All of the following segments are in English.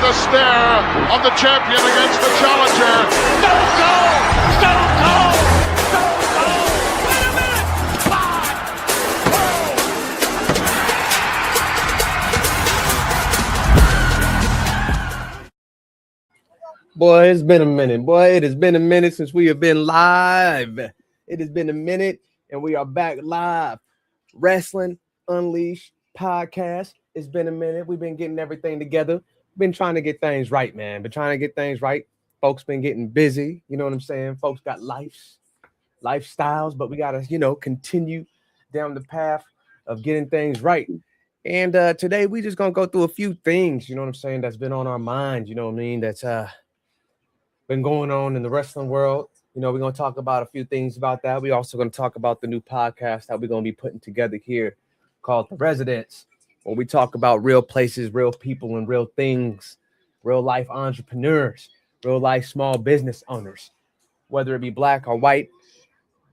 the stare of the champion against the challenger. Stone Cold! Stone Cold! Stone Cold! Wait a minute! 5, 4. Boy, it's been a minute. Boy, it has been a minute since we have been live. It has been a minute, and we are back live. Wrestling Unleashed podcast. It's been a minute. We've been getting everything together. Been trying to get things right, man. Been trying to get things right. Folks been getting busy. You know what I'm saying? Folks got lifestyles, but we got to, continue down the path of getting things right. And today we just going to go through a few things, you know what I'm saying, that's been on our mind, you know what I mean, that's been going on in the wrestling world. We're going to talk about a few things about that. We're also going to talk about the new podcast that we're going to be putting together here called The Residents, where we talk about real places, real people, and real things, real life entrepreneurs, real life small business owners, whether it be black or white,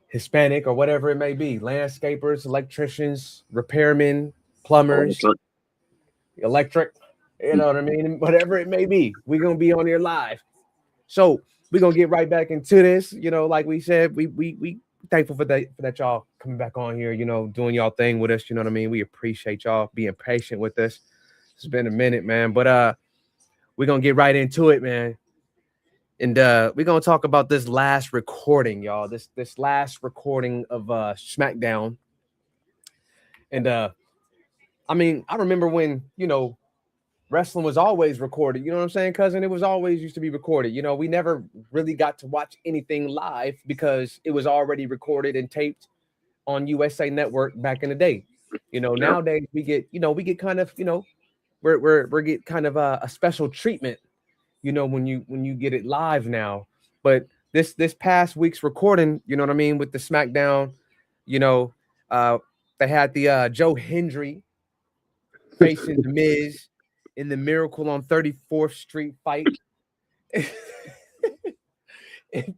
Hispanic, or whatever it may be, landscapers, electricians, repairmen, plumbers, electric, you know what I mean? Whatever it may be, we're going to be on here live. So we're going to get right back into this. Like we said, we thankful for that y'all coming back on here, doing y'all thing with us. You know what I mean? We appreciate y'all being patient with us. It's been a minute, man. But we're going to get right into it, man. And we're going to talk about this last recording, y'all. This last recording of SmackDown. And I remember when, wrestling was always recorded. You know what I'm saying, cousin? It was always used to be recorded. We never really got to watch anything live because it was already recorded and taped on USA Network back in the day. Nowadays we get kind of, we're get kind of a special treatment, when you get it live now. But this past week's recording, you know what I mean, with the SmackDown, they had the Joe Hendry facing The Miz in the Miracle on 34th Street fight.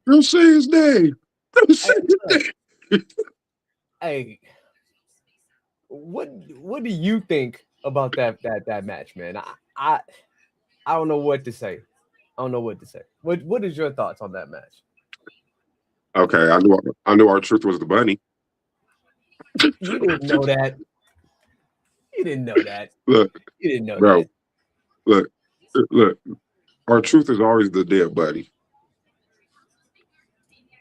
Don't say his name. Don't say his name. Hey, what do you think about that match, man? I don't know what to say. What is your thoughts on that match? Okay, I knew our truth was the bunny. You didn't know that. You didn't know that. Look, you didn't know bro, that. Look. Our truth is always the dead buddy.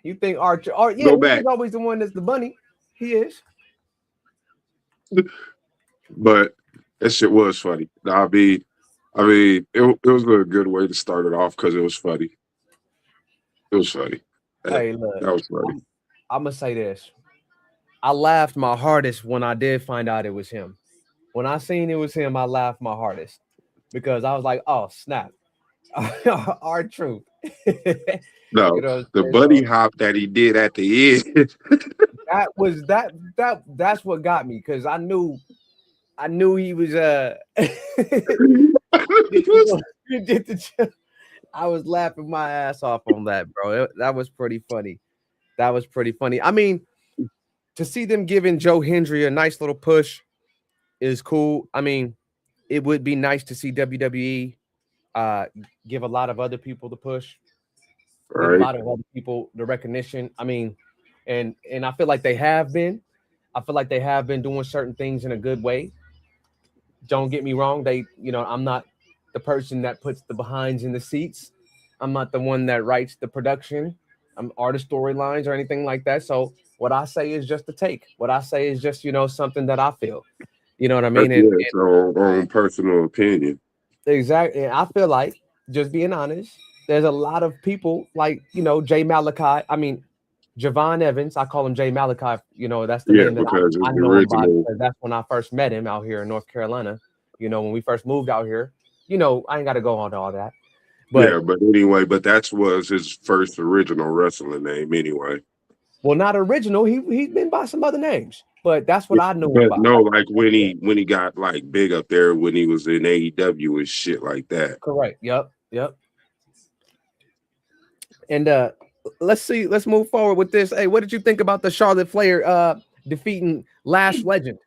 You think Archer? Yeah, he's always the one that's the bunny. He is. But that shit was funny. It was a good way to start it off because it was funny. It was funny. Hey, look, that was funny. I'm gonna say this. I laughed my hardest when I did find out it was him. When I seen it was him, I laughed my hardest because I was like, "Oh snap, our truth." No, the bunny hop that he did at the end. That's what got me because I knew he was I was laughing my ass off on that, bro. That was pretty funny. I mean, to see them giving Joe Hendry a nice little push is cool. I mean, it would be nice to see WWE give a lot of other people the push, give a lot of other people the recognition. I mean, and I feel like they have been. I feel like they have been doing certain things in a good way. Don't get me wrong. I'm not the person that puts the behinds in the seats. I'm not the one that writes the production, or the storylines or anything like that. So what I say is just a take. What I say is just, something that I feel. You know what I mean? It's our own personal opinion. Exactly. I feel like, just being honest, there's a lot of people like, Javon Evans. I call him Jay Malachi. That's the name that I know him by, because that's when I first met him out here in North Carolina. When we first moved out here. I ain't got to go on to all that. But anyway, that was his first original wrestling name anyway. Well, not original. He's been by some other names, but that's what I know about. No, like when he got like big up there when he was in AEW and shit like that. Correct. Yep. And let's move forward with this. Hey, what did you think about the Charlotte Flair defeating Lash Legend?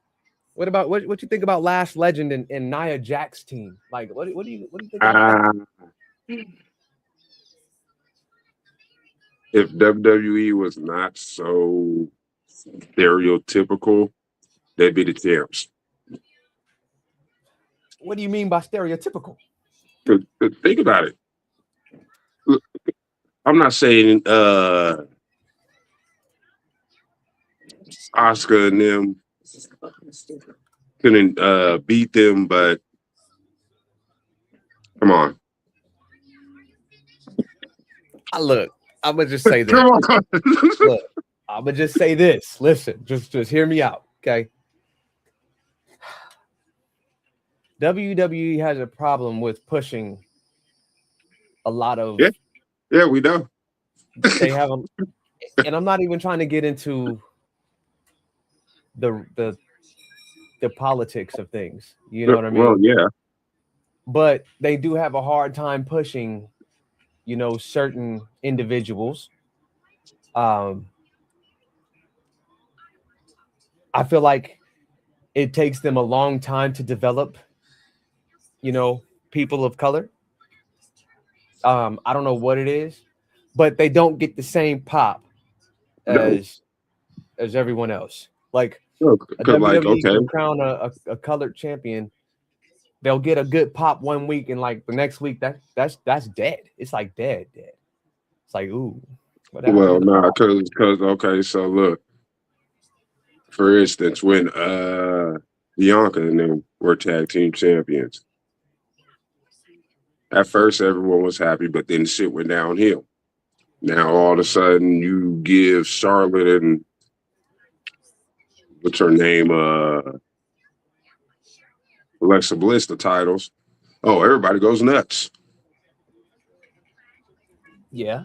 What about what you think about Last Legend and Nia Jax's team? Like, what do you think about that? If WWE was not so stereotypical, they'd be the champs. What do you mean by stereotypical? Think about it. Look, I'm not saying Asuka and them couldn't beat them, but come on. Look, I'm gonna just say this. Come on. Look, I'm gonna just say this. Listen, just hear me out, okay? WWE has a problem with pushing a lot of. Yeah, we know. They have them, and I'm not even trying to get into the politics of things. You know what I mean? Well, yeah. But they do have a hard time pushing, certain individuals. I feel like it takes them a long time to develop, people of color. I don't know what it is, but they don't get the same pop as everyone else. Like WWE can crown a colored champion. They'll get a good pop one week, and like the next week, that's dead. It's like dead. It's like, ooh. Whatever. Well, nah, because okay, so look. For instance, when Bianca and them were tag team champions, at first everyone was happy, but then shit went downhill. Now all of a sudden you give Charlotte and what's her name, Alexa Bliss the titles. Oh, everybody goes nuts. Yeah.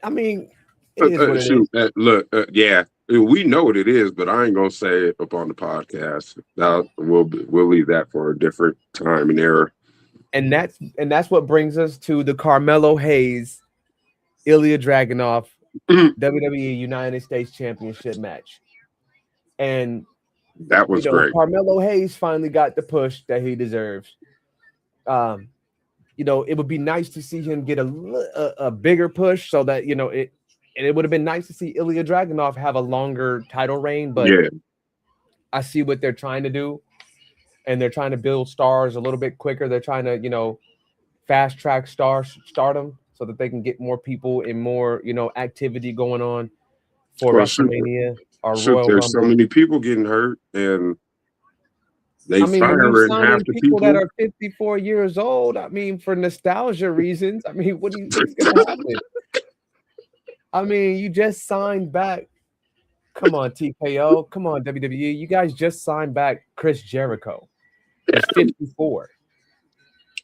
I mean, it is what it is. Look, yeah, we know what it is, but I ain't gonna say it up on the podcast. We'll leave that for a different time and era. And that's what brings us to the Carmelo Hayes, Ilya Dragunov WWE United States Championship match. And that was great. Carmelo Hayes finally got the push that he deserves. It would be nice to see him get a bigger push so that, it would have been nice to see Ilya Dragunov have a longer title reign, but yeah. I see what they're trying to do, and they're trying to build stars a little bit quicker. They're trying to, fast track stardom so that they can get more people and more, activity going on for WrestleMania or Royal Rumble. There's so many people getting hurt, and they firing half the people that are 54 years old. I mean, for nostalgia reasons. I mean, what do you think is going to happen? I mean, you just signed back. Come on, TKO. Come on, WWE. You guys just signed back Chris Jericho. He's 54.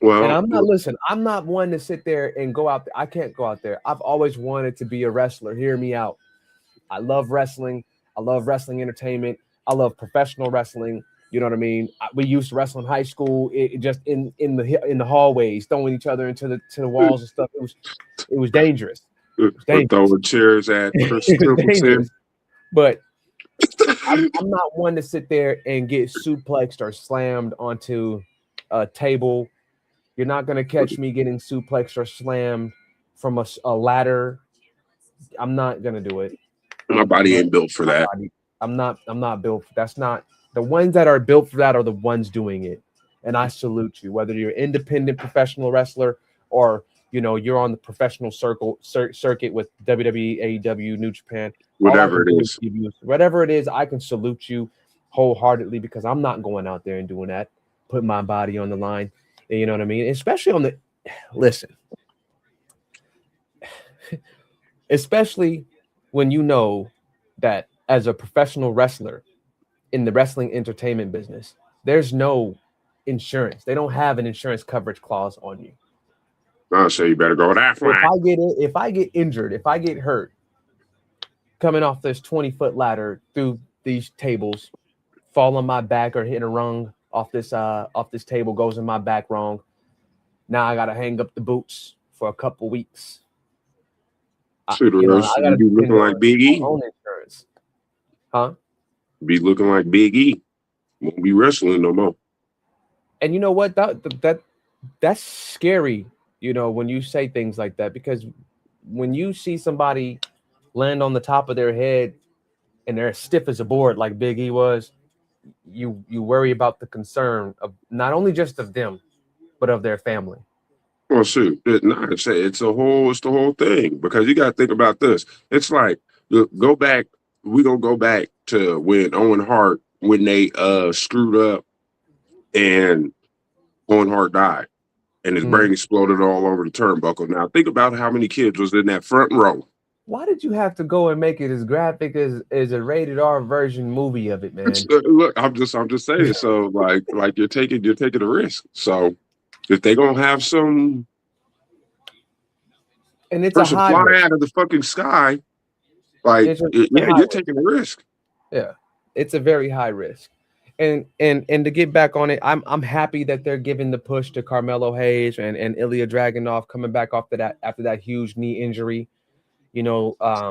Well, and I'm not one to sit there and go out there. I can't go out there. I've always wanted to be a wrestler. Hear me out. I love wrestling. I love wrestling entertainment. I love professional wrestling. You know what I mean? We used to wrestle in high school. It just in the hallways, throwing each other into the walls and stuff. It was dangerous. Throwing chairs at Chris Stapleton. But I'm not one to sit there and get suplexed or slammed onto a table. You're not going to catch me getting suplexed or slammed from a ladder. I'm not going to do it. My body ain't built for that. I'm not built. That's not the ones that are built for that are the ones doing it. And I salute you, whether you're an independent professional wrestler or you're on the professional circuit with WWE, AEW, New Japan, whatever it is. Whatever it is, I can salute you wholeheartedly because I'm not going out there and doing that, putting my body on the line. You know what I mean? Especially especially when you know that as a professional wrestler in the wrestling entertainment business, there's no insurance. They don't have an insurance coverage clause on you. I'll say you better go that flat. If I get injured, if I get hurt coming off this 20-foot ladder through these tables, fall on my back or hit a rung off this table, goes in my back wrong. Now I gotta hang up the boots for a couple weeks. I gotta be looking like Big E. Own insurance. Huh? Be looking like Big E. Won't be wrestling no more. And you know what? That's scary, when you say things like that, because when you see somebody land on the top of their head and they're as stiff as a board like Big E was, you worry about the concern of not only just of them, but of their family. Well, shoot, it's the whole thing, because you got to think about this. It's like, go back. We gonna go back to when Owen Hart, when they screwed up and Owen Hart died and his brain exploded all over the turnbuckle. Now think about how many kids was in that front row. Why did you have to go and make it as graphic as a rated R version movie of it, man? Look, I'm just saying. So like you're taking a risk. So if they gonna have some and it's person a high fly risk. out of the fucking sky, like you're taking a risk. Yeah, it's a very high risk. And to get back on it, I'm happy that they're giving the push to Carmelo Hayes and Ilya Dragunov coming back after that huge knee injury. Knee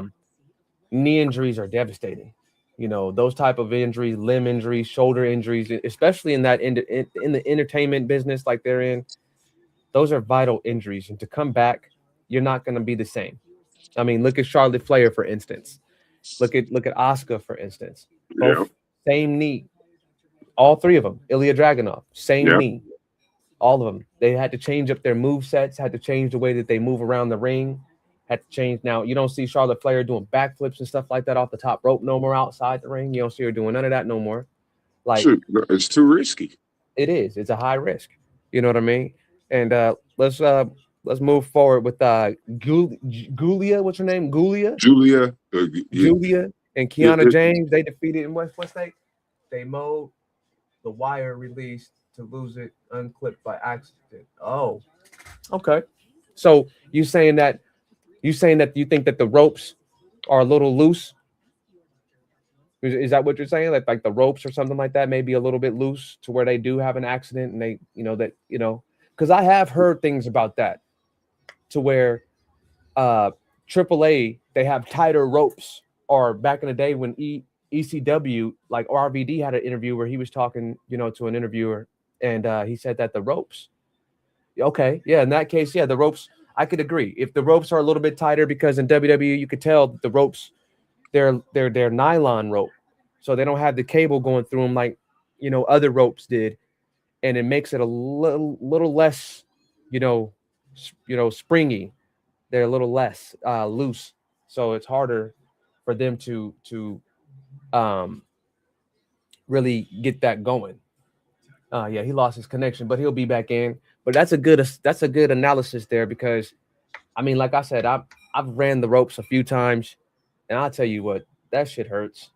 injuries are devastating. Those type of injuries, limb injuries, shoulder injuries, especially in the entertainment business like they're in, those are vital injuries. And to come back, you're not going to be the same. I mean, look at Charlotte Flair, for instance. Look at Asuka, for instance. Both same knee. All three of them. Ilya Dragunov, same knee. All of them. They had to change up their move sets, had to change the way that they move around the ring, had to change. Now, you don't see Charlotte Flair doing backflips and stuff like that off the top rope no more outside the ring. You don't see her doing none of that no more. Like, it's too risky. It is. It's a high risk. You know what I mean? And let's move forward with Gulia. What's her name? Julia and Kiana James. They defeated in what state? They mowed the wire released to lose it unclipped by accident. Oh, okay. So you saying that you think that the ropes are a little loose? Is that what you're saying? Like the ropes or something like that may be a little bit loose to where they do have an accident and they, because I have heard things about that to where AAA, they have tighter ropes, or back in the day when ECW, like RVD had an interview where he was talking, to an interviewer, and he said that the ropes, okay, yeah, in that case, yeah, the ropes, I could agree. If the ropes are a little bit tighter, because in WWE you could tell the ropes, they're nylon rope, so they don't have the cable going through them like other ropes did, and it makes it a little less, springy. They're a little less loose, so it's harder for them to really get that going. Yeah, he lost his connection, but he'll be back in. But that's a good analysis there, because I mean, like I said, I've ran the ropes a few times, and I'll tell you what, that shit hurts.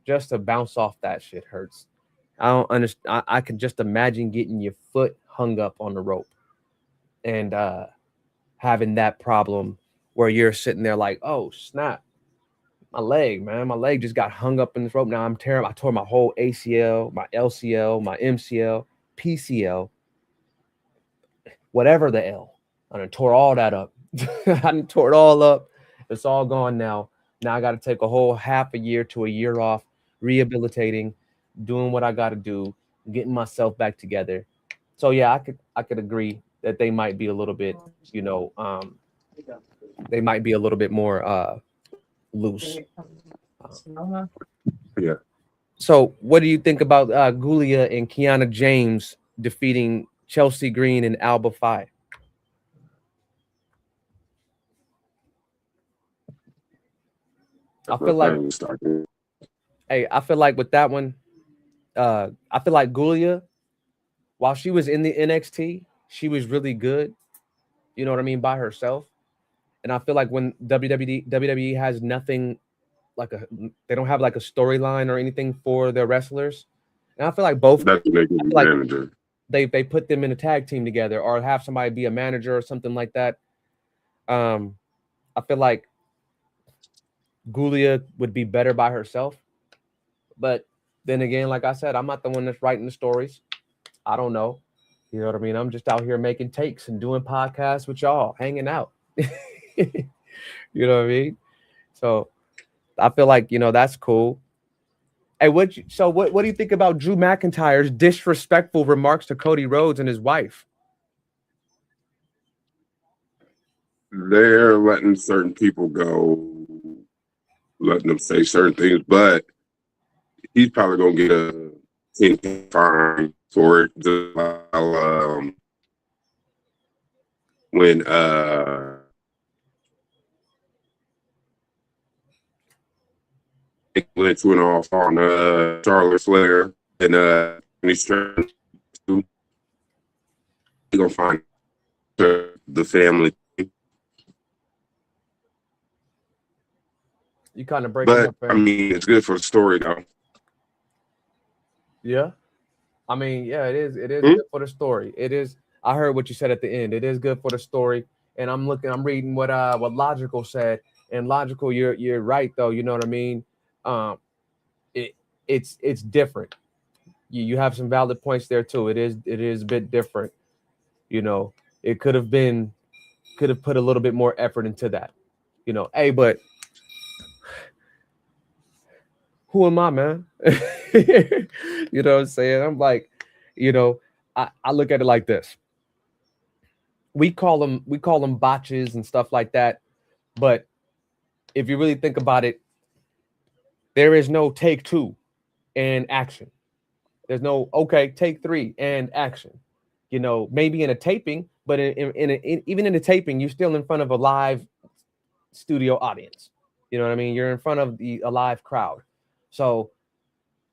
Just to bounce off that shit hurts. I don't understand. I can just imagine getting your foot hung up on the rope and having that problem where you're sitting there like, oh snap, my leg just got hung up in this rope. Now I'm terrible. I tore my whole ACL, my LCL, my MCL, PCL, whatever the L. I done tore all that up. I done tore it all up. It's all gone now. Now I got to take a whole half a year to a year off, rehabilitating, doing what I got to do, getting myself back together. So yeah, I could agree that they might be a little bit, they might be a little bit more loose. Yeah. So what do you think about Gulia and Kiana James defeating Chelsea Green and Alba Fyre? I feel like with that one, I feel like Gulia, while she was in the NXT, she was really good. You know what I mean? By herself. And I feel like when WWE has nothing, they don't have like a storyline or anything for their wrestlers. And I feel like both, manager. They put them in a tag team together, or have somebody be a manager or something like that. I feel like Gulia would be better by herself. But then again, like I said, I'm not the one that's writing the stories. I don't know. You know what I mean? I'm just out here making takes and doing podcasts with y'all, hanging out. You know what I mean? So I feel like, that's cool. Hey, what do you think about Drew McIntyre's disrespectful remarks to Cody Rhodes and his wife? They're letting certain people go, letting them say certain things, but he's probably gonna get a 10K fine for it. Just like, when Lynch went off on Charlotte Flair and he's trying to he gonna find the family. You kind of breaking But up. I mean, it's good for the story though. Yeah. I mean, yeah, it is good for the story. It is. I heard what you said at the end. It is good for the story. And I'm reading what Logical said. And Logical, you're right though. You know what I mean? It's different. You have some valid points there too. It is a bit different. You know, it could have put a little bit more effort into that. You know, hey, but who am I, man? You know what I'm saying? I'm like, you know, I look at it like this. We call them botches and stuff like that. But if you really think about it, there is no take 2 and action. There's no, okay, take 3 and action. You know, maybe in a taping, but even in a taping, you're still in front of a live studio audience. You know what I mean? You're in front of a live crowd. So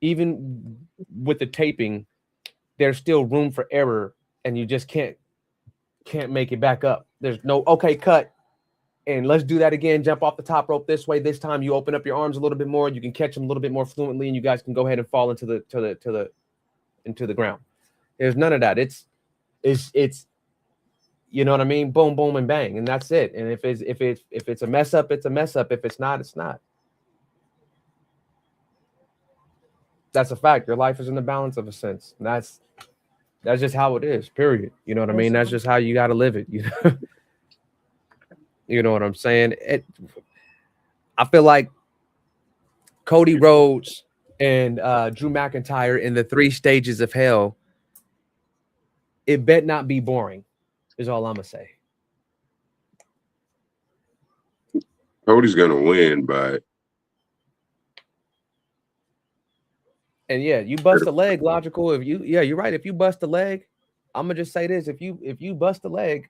even with the taping, there's still room for error, and you just can't make it back up. There's no, okay, cut, and let's do that again. Jump off the top rope this way. This time you open up your arms a little bit more. You can catch them a little bit more fluently, and you guys can go ahead and fall into the ground. There's none of that. It's you know what I mean? Boom, boom, and bang, and that's it. And if it's a mess up, it's a mess up. If it's not, it's not. That's a fact. Your life is in the balance of a sense. And that's just how it is, period. You know what I mean? That's just how you got to live it. You know what I'm saying? I feel like Cody Rhodes and Drew McIntyre in the 3 stages of hell, it bet not be boring, is all I'm going to say. Cody's gonna win, but and yeah, you bust a leg, Logical. You're right. If you bust a leg, I'm gonna just say this: if you bust a leg,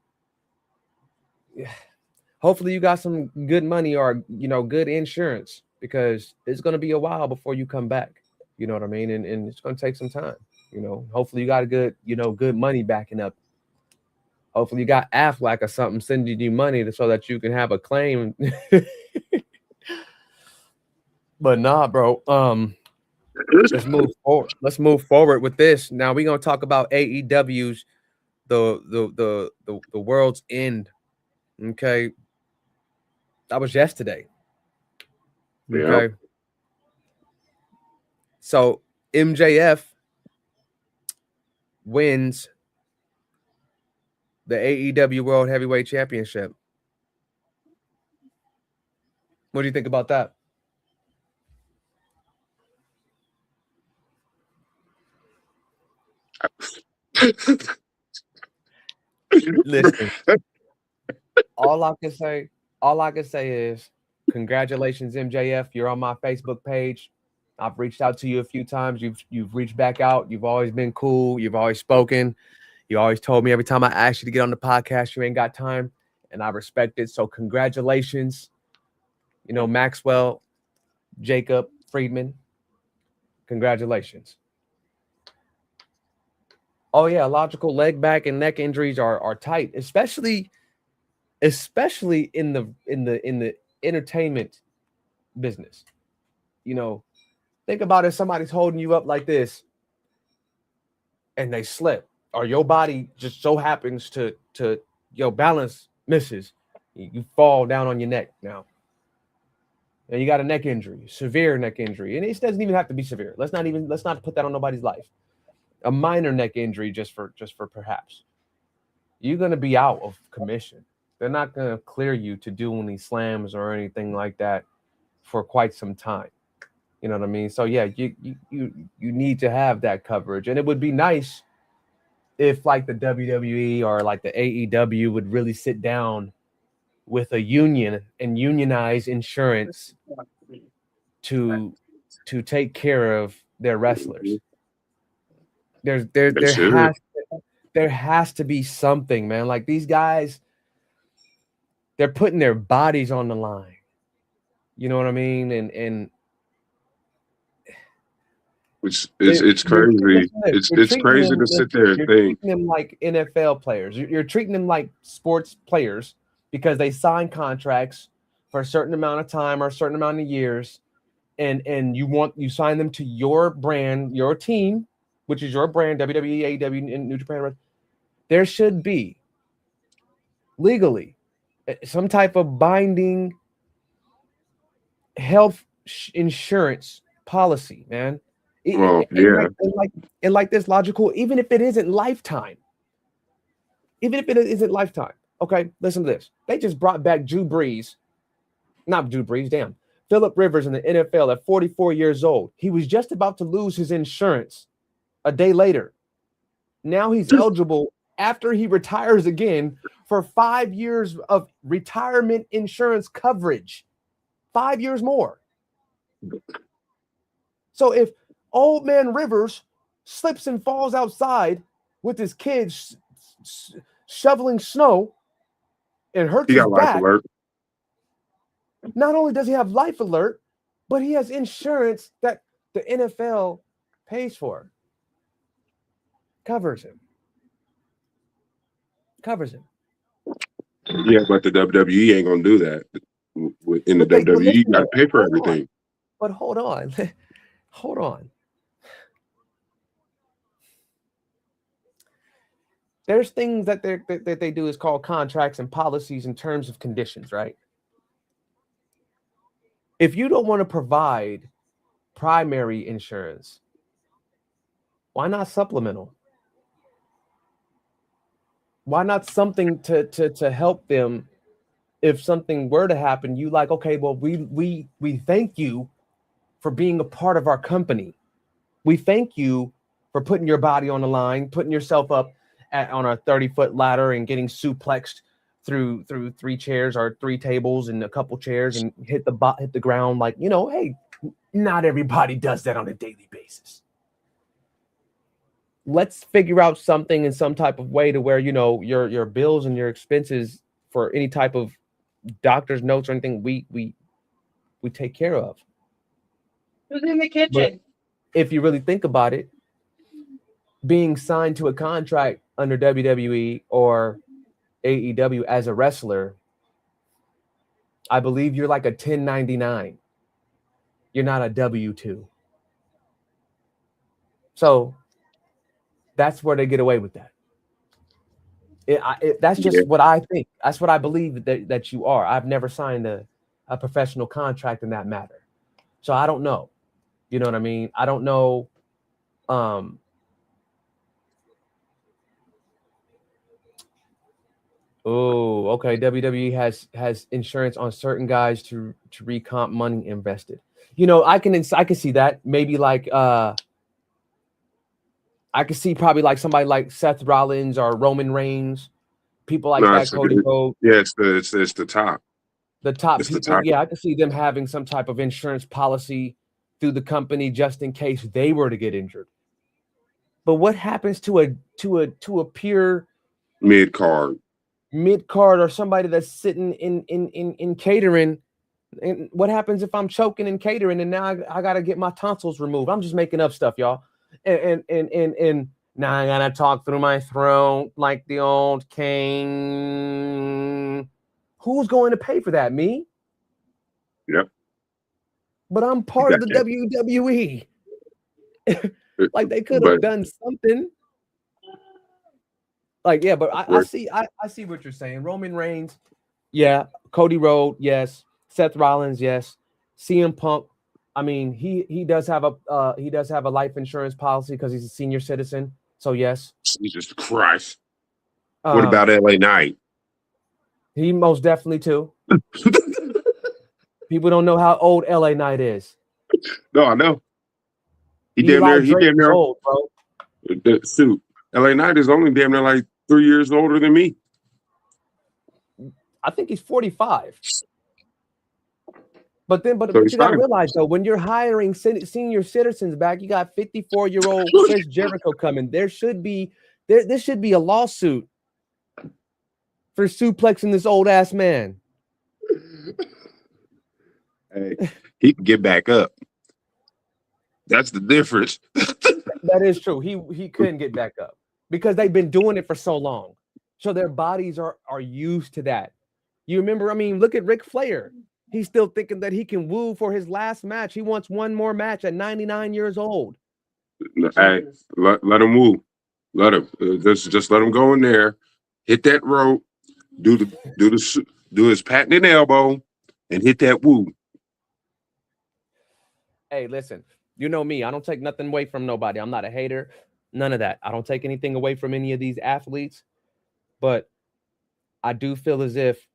hopefully you got some good money or good insurance, because it's gonna be a while before you come back. You know what I mean? And it's gonna take some time. You know, hopefully you got a good money backing up. Hopefully you got Aflac or something sending you money so that you can have a claim. But nah, bro. Let's move forward. Let's move forward with this. Now we're gonna talk about AEW's the world's end. Okay. That was yesterday. Okay. yeah. So MJF wins the AEW World Heavyweight Championship. What do you think about that? Listen, all I can say is congratulations, MJF. You're on my Facebook page. I've reached out to you a few times. You've reached back out. You've always been cool. You've always spoken. You always told me every time I asked you to get on the podcast, you ain't got time, and I respect it. So congratulations. You know, Maxwell, Jacob, Friedman. Congratulations. Oh yeah, Logical leg, back, and neck injuries are tight, especially in the entertainment business. You know, think about if somebody's holding you up like this and they slip, or your body just so happens to your balance misses, you fall down on your neck now. And you got a neck injury, severe neck injury. And it doesn't even have to be severe. Let's not put that on nobody's life. A minor neck injury just for perhaps. You're going to be out of commission. They're not going to clear you to do any slams or anything like that for quite some time. You know what I mean? So yeah, you need to have that coverage, and it would be nice if like the WWE or like the AEW would really sit down with a union and unionize insurance to take care of their wrestlers. There has to be something, man. Like these guys, they're putting their bodies on the line. You know what I mean? And it's crazy. It's crazy to sit there and think. Treating them like NFL players. You're treating them like sports players because they sign contracts for a certain amount of time or a certain amount of years, and you sign them to your brand, your team, which is your brand, WWE, AEW, and New Japan. There should be legally some type of binding health insurance policy, man. Well, yeah. And like this logical, even if it isn't lifetime. Even if it isn't lifetime. Okay, listen to this. They just brought back Phillip Rivers in the NFL at 44 years old. He was just about to lose his insurance a day later. Now he's eligible after he retires again for 5 years of retirement insurance coverage. 5 years more. So if old man Rivers slips and falls outside with his kids shoveling snow and hurts his back, alert. Not only does he have life alert, but he has insurance that the NFL pays for. Covers him. Yeah, but the WWE ain't gonna do that. In the WWE, you gotta pay for everything. But hold on. Hold on. There's things that they do is called contracts and policies and terms of conditions, right? If you don't want to provide primary insurance, why not supplemental? Why not something to help them if something were to happen? You like, okay, well, we thank you for being a part of our company. We thank you for putting your body on the line, putting yourself up on a 30-foot ladder and getting suplexed through 3 chairs or 3 tables and a couple chairs and hit the ground. Like, you know, hey, not everybody does that on a daily basis. Let's figure out something in some type of way to where, you know, your bills and your expenses for any type of doctor's notes or anything we take care of. Who's in the kitchen? But if you really think about it, being signed to a contract under WWE or AEW as a wrestler, I believe you're like a 1099. You're not a W-2. So that's where they get away with that. That's just what I think. That's what I believe that you are. I've never signed a professional contract in that matter. So I don't know. You know what I mean? I don't know. Oh, okay. WWE has insurance on certain guys to recomp money invested. You know, I can see that. Maybe like I could see probably like somebody like Seth Rollins or Roman Reigns, people like that. Cody Rhodes. Yeah, it's the top. The top people. Yeah, I could see them having some type of insurance policy through the company just in case they were to get injured. But what happens to a pure mid-card or somebody that's sitting in catering? And what happens if I'm choking in catering and now I got to get my tonsils removed? I'm just making up stuff, y'all. And now I gotta talk through my throat like the old king. Who's going to pay for that? Me? Yep. But I'm part of the WWE. Like they could have done something. Like, yeah, but I see what you're saying. Roman Reigns, yeah. Cody Rhodes, yes. Seth Rollins, yes. CM Punk. I mean, he does have a life insurance policy because he's a senior citizen. So yes. Jesus Christ. What about LA Knight? He most definitely too. People don't know how old LA Knight is. No, I know. He Eli damn Drake is near old, bro. shoot. LA Knight is only damn near like 3 years older than me. I think he's 45. But So you got to fine. realize though, when you're hiring senior citizens back, you got 54-year-old Chris Jericho coming. There should be a lawsuit for suplexing this old ass man. Hey, he can get back up. That's the difference. That is true. He couldn't get back up because they've been doing it for so long. So their bodies are used to that. You remember, I mean, look at Ric Flair. He's still thinking that he can woo for his last match. He wants one more match at 99 years old. Hey, let him woo. Let him just let him go in there, hit that rope, do his patented elbow, and hit that woo. Hey, listen, you know me. I don't take nothing away from nobody. I'm not a hater. None of that. I don't take anything away from any of these athletes. But I do feel as if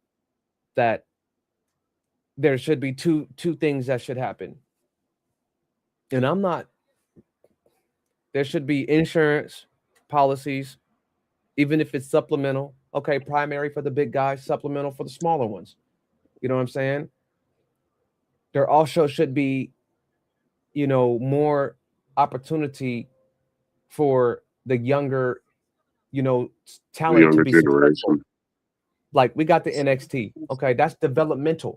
that there should be two things that should happen. And there should be insurance policies, even if it's supplemental. Okay, primary for the big guys, supplemental for the smaller ones. You know what I'm saying? There also should be, more opportunity for the younger, talent to be successful. Like we got the NXT. Okay, that's developmental.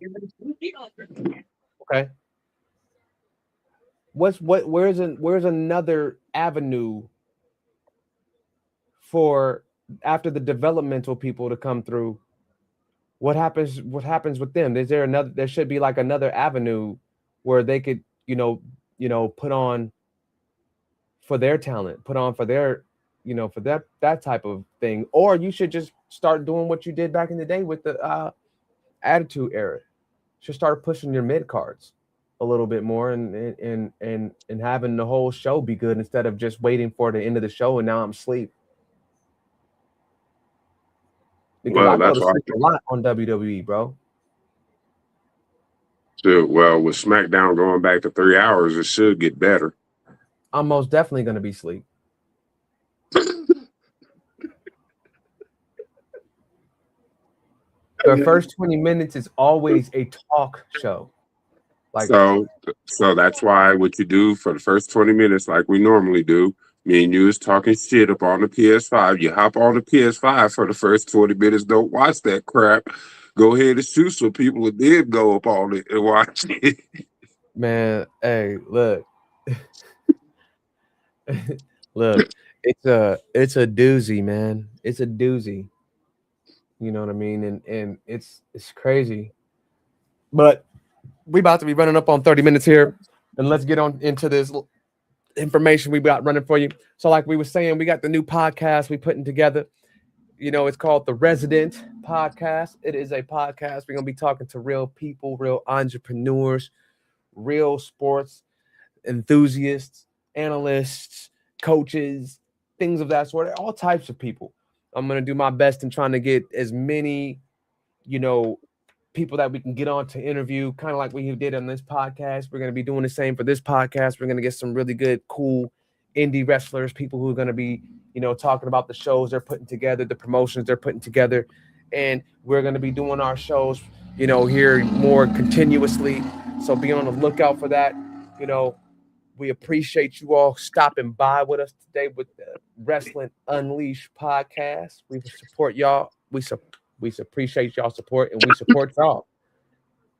Okay. Where's another avenue for after the developmental people to come through? What happens with them? There should be like another avenue where they could, put on for their talent, put on for their, for that type of thing. Or you should just start doing what you did back in the day with the Attitude Era. Should start pushing your mid cards a little bit more and having the whole show be good instead of just waiting for the end of the show and now I'm asleep. Because I go to sleep a lot on WWE, bro. So, well, with SmackDown going back to 3 hours, it should get better. I'm most definitely going to be asleep. The first 20 minutes is always a talk show. Like so that's why what you do for the first 20 minutes, like we normally do, me and you is talking shit up on the PS5. You hop on the PS5 for the first 20 minutes. Don't watch that crap. Go ahead and shoot so people did go up on it and watch it. Man, hey, look. Look, it's a doozy, man. It's a doozy. You know what I mean? And it's crazy. But we about to be running up on 30 minutes here. And let's get on into this information we got running for you. So like we were saying, we got the new podcast we putting together. It's called The Resident Podcast. It is a podcast. We're going to be talking to real people, real entrepreneurs, real sports enthusiasts, analysts, coaches, things of that sort, all types of people. I'm going to do my best in trying to get as many, people that we can get on to interview, kind of like we did on this podcast. We're going to be doing the same for this podcast. We're going to get some really good, cool indie wrestlers, people who are going to be, talking about the shows they're putting together, the promotions they're putting together. And we're going to be doing our shows, here more continuously. So be on the lookout for that. We appreciate you all stopping by with us today with the Wrestling Unleashed podcast. We support y'all. We appreciate y'all support, and we support y'all.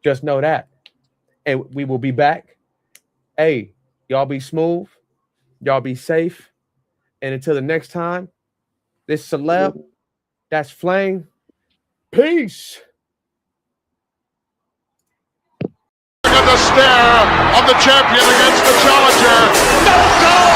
Just know that. And we will be back. Hey, y'all be smooth. Y'all be safe. And until the next time, this celeb, that's Flame. Peace. The stare of the champion against the challenger. No, go!